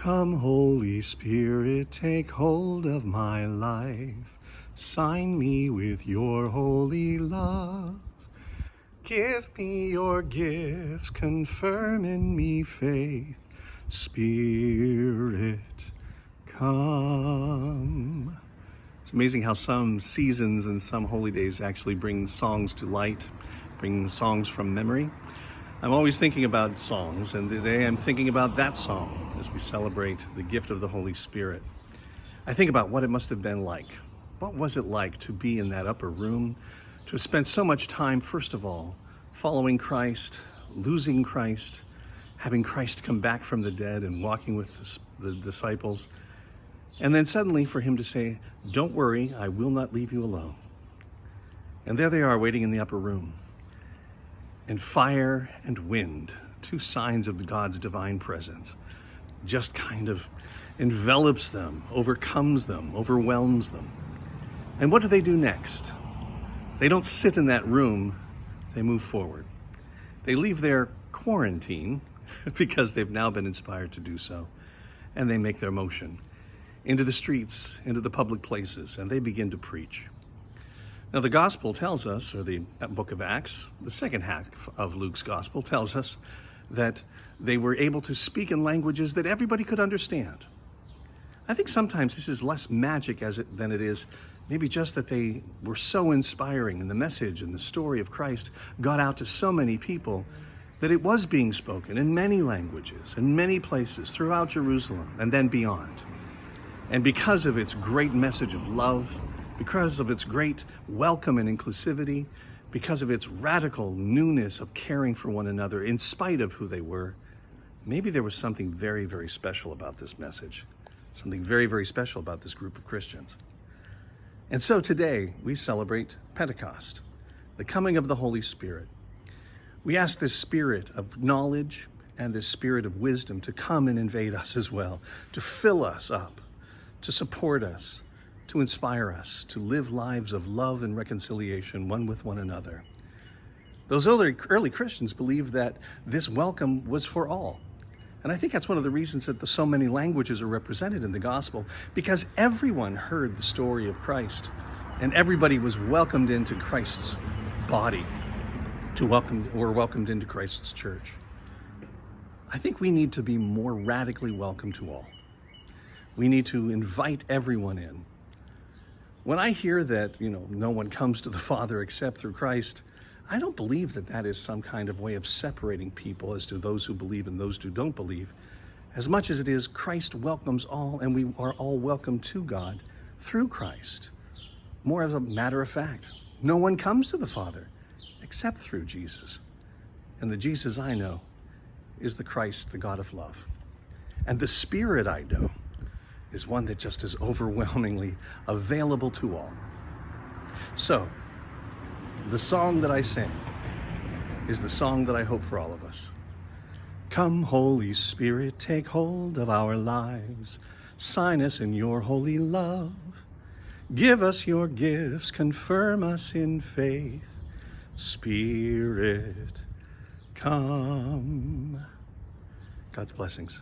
Come, Holy Spirit, take hold of my life. Sign me with your holy love. Give me your gifts, confirm in me faith. Spirit, come. It's amazing how some seasons and some holy days actually bring songs to light, bring songs from memory. I'm always thinking about songs, and today I'm thinking about that song as we celebrate the gift of the Holy Spirit. I think about what it must have been like. What was it like to be in that upper room, to have spent so much time, first of all, following Christ, losing Christ, having Christ come back from the dead and walking with the disciples, and then suddenly for him to say, "Don't worry, I will not leave you alone." And there they are waiting in the upper room. And fire and wind, two signs of God's divine presence, just kind of envelops them, overcomes them, overwhelms them. And what do they do next? They don't sit in that room, they move forward. They leave their quarantine, because they've now been inspired to do so, and they make their motion into the streets, into the public places, and they begin to preach. Now the gospel tells us, or the book of Acts, the second half of Luke's gospel tells us that they were able to speak in languages that everybody could understand. I think sometimes this is less magic than it is maybe just that they were so inspiring, and the message and the story of Christ got out to so many people that it was being spoken in many languages, in many places throughout Jerusalem and then beyond. And because of its great message of love, because of its great welcome and inclusivity, because of its radical newness of caring for one another in spite of who they were, maybe there was something very, very special about this message, something very, very special about this group of Christians. And so today we celebrate Pentecost, the coming of the Holy Spirit. We ask this spirit of knowledge and this spirit of wisdom to come and invade us as well, to fill us up, to support us, to inspire us to live lives of love and reconciliation one with one another. Those early Christians believed that this welcome was for all. And I think that's one of the reasons that so many languages are represented in the gospel, because everyone heard the story of Christ and everybody was welcomed into Christ's body, welcomed into Christ's church. I think we need to be more radically welcome to all. We need to invite everyone in. When I hear that, no one comes to the Father except through Christ, I don't believe that that is some kind of way of separating people as to those who believe and those who don't believe, as much as it is Christ welcomes all, and we are all welcome to God through Christ. More as a matter of fact, no one comes to the Father except through Jesus. And the Jesus I know is the Christ, the God of love. And the Spirit I know is one that just is overwhelmingly available to all. So, the song that I sing is the song that I hope for all of us. Come, Holy Spirit, take hold of our lives. Sign us in your holy love. Give us your gifts, confirm us in faith. Spirit, come. God's blessings.